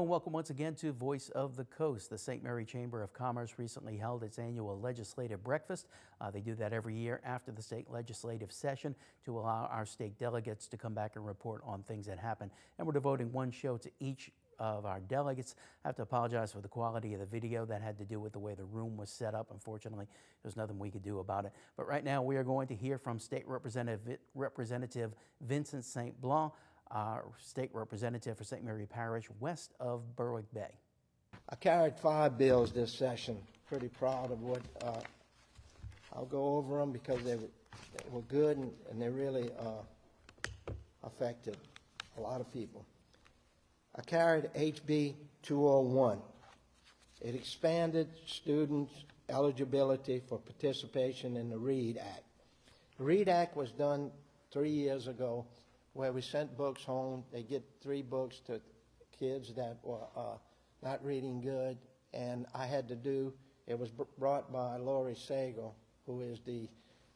Hello and welcome once again to Voice of the Coast. The St. Mary Chamber of Commerce recently held its annual legislative breakfast. They do that every year after the state legislative session to allow our state delegates to come back and report on things that happen. And we're devoting one show to each of our delegates. I have to apologize for the quality of the video. That had to do with the way the room was set up. Unfortunately, there's nothing we could do about it. But right now we are going to hear from State Representative Vincent St. Blanc, our state representative for St. Mary Parish west of Berwick Bay. I carried 5 bills this session. Pretty proud of what, I'll go over them because they were good and they really affected a lot of people. I carried HB 201. It expanded students' eligibility for participation in the READ Act. The READ Act was done 3 years ago, where we sent books home. They get 3 books to kids that were not reading good, and I had to do, it was brought by Lori Sagal, who is the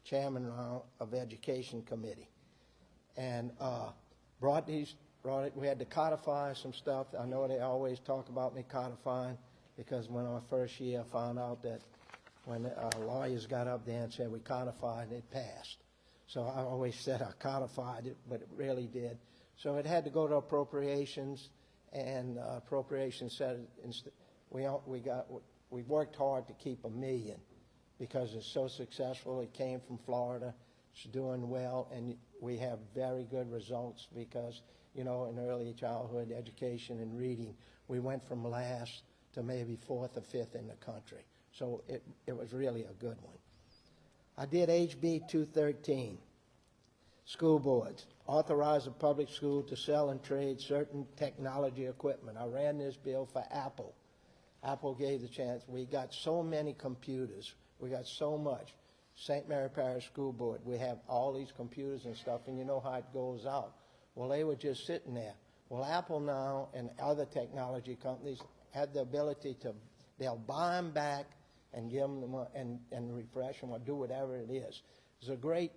chairman of Education Committee, and we had to codify some stuff. I know they always talk about me codifying, because when my first year I found out that when lawyers got up there and said we codified, it passed. So I always said I codified it, but it really did. So it had to go to appropriations, and appropriations said we worked hard to keep $1 million because it's so successful. It came from Florida. It's doing well, and we have very good results because, you know, in early childhood education and reading, we went from last to maybe 4th or 5th in the country. So it was really a good one. I did HB 213, school boards, authorize a public school to sell and trade certain technology equipment. I ran this bill for Apple. Apple gave the chance. We got so many computers. We got so much. St. Mary Parish School Board, we have all these computers and stuff, and you know how it goes out. Well, they were just sitting there. Well, Apple now and other technology companies have the ability to, they'll buy them back and give them the money and refresh them or do whatever it is. It's a great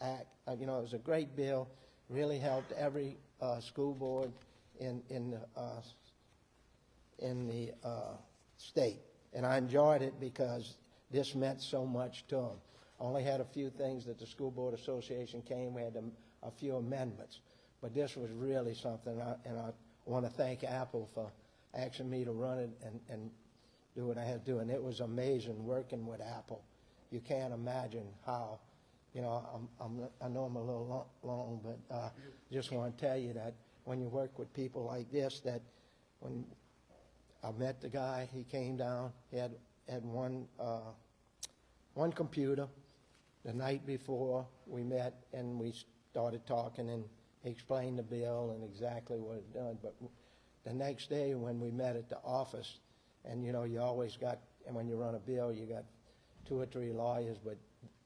act. It was a great bill. Really helped every school board in the state, and I enjoyed it because this meant so much to them. I only had a few things that the School Board Association came. We had a few amendments, but this was really something. And I want to thank Apple for asking me to run it and do what I had to do, and it was amazing working with Apple. You can't imagine how, I know I'm a little long, but just want to tell you that when you work with people like this, that when I met the guy, he came down, he had one computer. The night before we met and we started talking, and he explained the bill and exactly what it done, but the next day when we met at the office, and you always got, and when you run a bill, you got 2 or 3 lawyers, but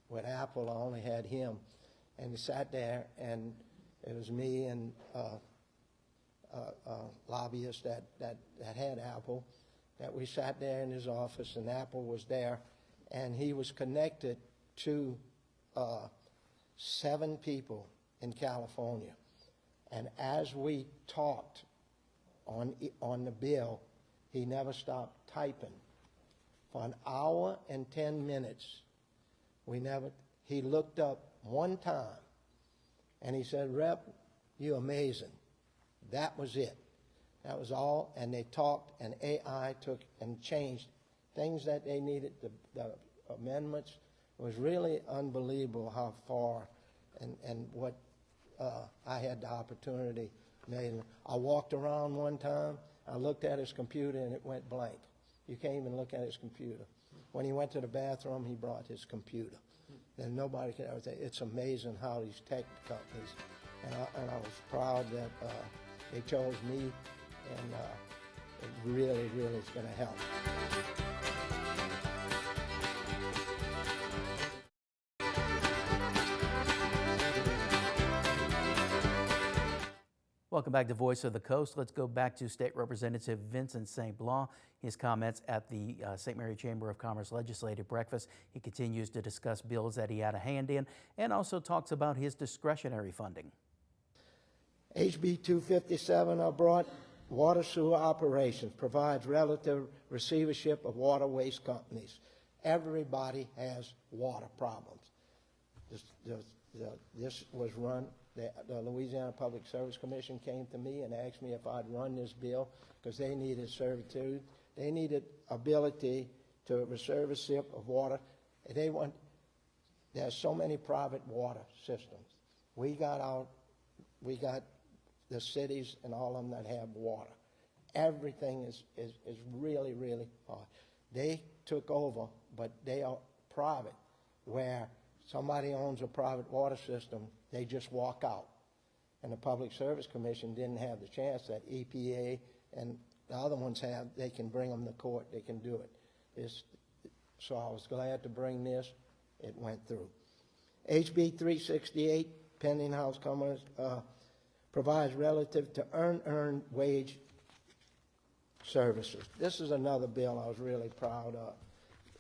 with Apple, I only had him. And he sat there, and it was me and lobbyists that had Apple, that we sat there in his office, and Apple was there, and he was connected to 7 people in California. And as we talked on the bill, he never stopped typing. For an hour and 10 minutes, he looked up one time, and he said, "Rep, you're amazing." That was it. That was all, and they talked, and AI took and changed things that they needed, the amendments. It was really unbelievable how far and what I had the opportunity made. I walked around one time, I looked at his computer, and it went blank. You can't even look at his computer. When he went to the bathroom, he brought his computer. And nobody could ever say, it's amazing how these tech companies, and I was proud that they chose me, and it really is going to help. Welcome back to Voice of the Coast. Let's go back to State Representative Vincent St. Blanc. His comments at the St. Mary Chamber of Commerce Legislative Breakfast. He continues to discuss bills that he had a hand in and also talks about his discretionary funding. HB 257 I brought water sewer operations, provides relative receivership of water waste companies. Everybody has water problems. This was run, the Louisiana Public Service Commission came to me and asked me if I'd run this bill because they needed servitude. They needed ability to receivership of water. There's so many private water systems. We got the cities and all of them that have water. Everything is really, really hard. They took over, but they are private, where somebody owns a private water system, they just walk out. And the Public Service Commission didn't have the chance that EPA and the other ones have. They can bring them to court. They can do it. So I was glad to bring this. It went through. HB 368, pending House Commerce, provides relative to earned wage services. This is another bill I was really proud of.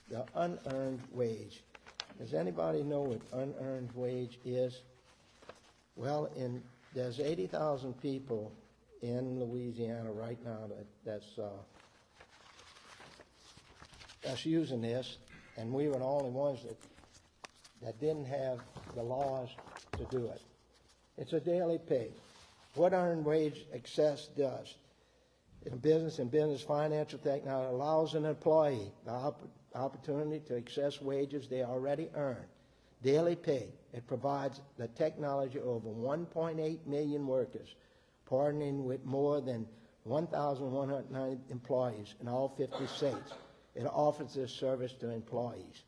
The unearned wage. Does anybody know what unearned wage is? Well, there's 80,000 people in Louisiana right now that's using this, and we were the only ones that didn't have the laws to do it. It's a daily pay. What earned wage access does in business and business financial technology allows an employee the opportunity to access wages they already earn. Daily pay. It provides the technology over 1.8 million workers, partnering with more than 1,190 employees in all 50 states. It offers this service to employees.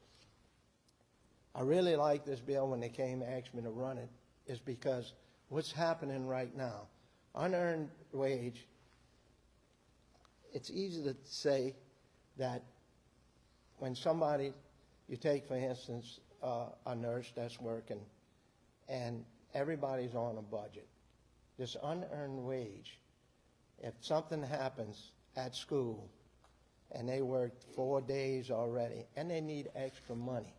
I really like this bill when they came and asked me to run it, is because what's happening right now, unearned wage, it's easy to say that when somebody, you take for instance a nurse that's working and everybody's on a budget. This unearned wage, if something happens at school and they worked 4 days already and they need extra money,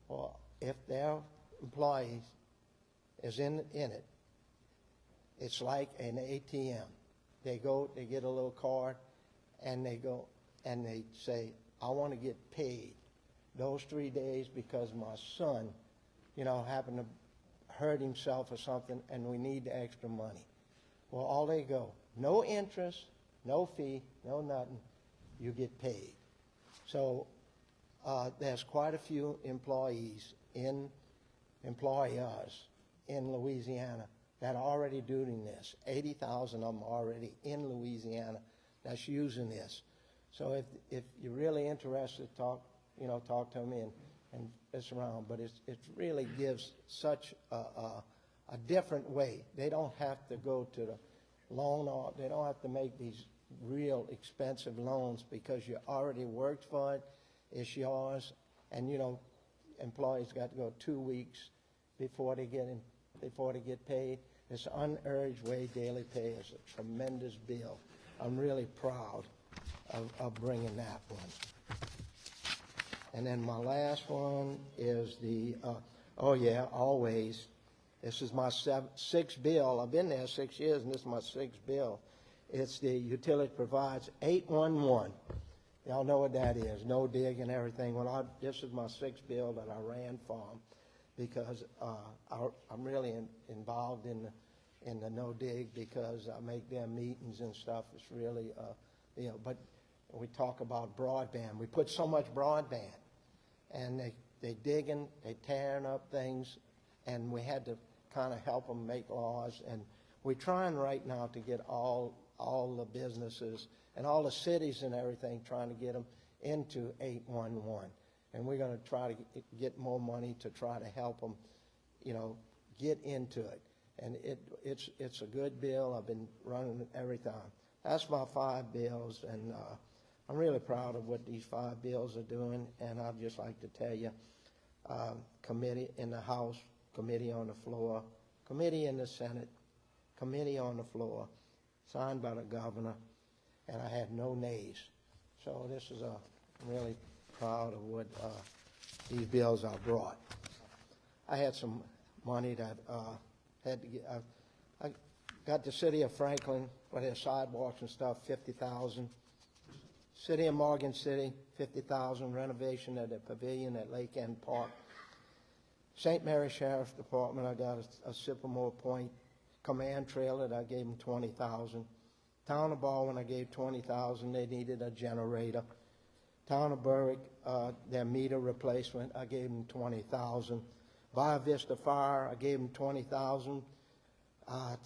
well, if their employee is in it, it's like an ATM. They go, they get a little card, and they go and they say, I want to get paid those 3 days because my son, happened to hurt himself or something, and we need the extra money. Well, all they go, no interest, no fee, no nothing, you get paid. So there's quite a few employers in Louisiana that are already doing this. 80,000 of them already in Louisiana that's using this. So if you're really interested, talk to me and it's around. But it really gives such a different way. They don't have to go to the loan, or they don't have to make these real expensive loans because you already worked for it. It's yours, and employees got to go 2 weeks before they get paid. This unearned wage daily pay is a tremendous bill. I'm really proud of bringing that one. And then my last one is always. This is my sixth bill. I've been there 6 years, and this is my sixth bill. It's the utility provides 811. Y'all know what that is, no dig and everything. This is my sixth bill that I ran for them because I'm really involved in the no dig because I make their meetings and stuff. It's really, but we talk about broadband. We put so much broadband, and they digging, they tearing up things, and we had to kind of help them make laws. And we're trying right now to get all the businesses and all the cities and everything, trying to get them into 811. And we're going to try to get more money to try to help them, get into it. And it's a good bill. I've been running it every time. That's my 5 bills, and I'm really proud of what these 5 bills are doing. And I'd just like to tell you, committee in the House, committee on the floor, committee in the Senate, committee on the floor, signed by the governor, and I had no nays. So this is I'm really proud of what these bills I brought. I had some money that had to get. Got the city of Franklin for their sidewalks and stuff, $50,000. City of Morgan City, $50,000 renovation of the pavilion at Lake End Park. St. Mary Sheriff's Department, I got a Sycamore Point command trailer that I gave them $20,000. Town of Baldwin, I gave $20,000. They needed a generator. Town of Berwick, their meter replacement, I gave them $20,000. Bayou Vista Fire, I gave them $20,000.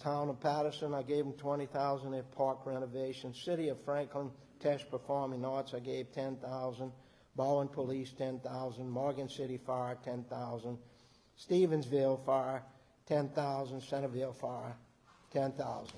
Town of Patterson, I gave them $20,000. Their park renovation. City of Franklin, Tesh Performing Arts, I gave $10,000. Baldwin Police, $10,000. Morgan City Fire, $10,000. Stevensville Fire, $10,000. Centerville Fire, $10,000.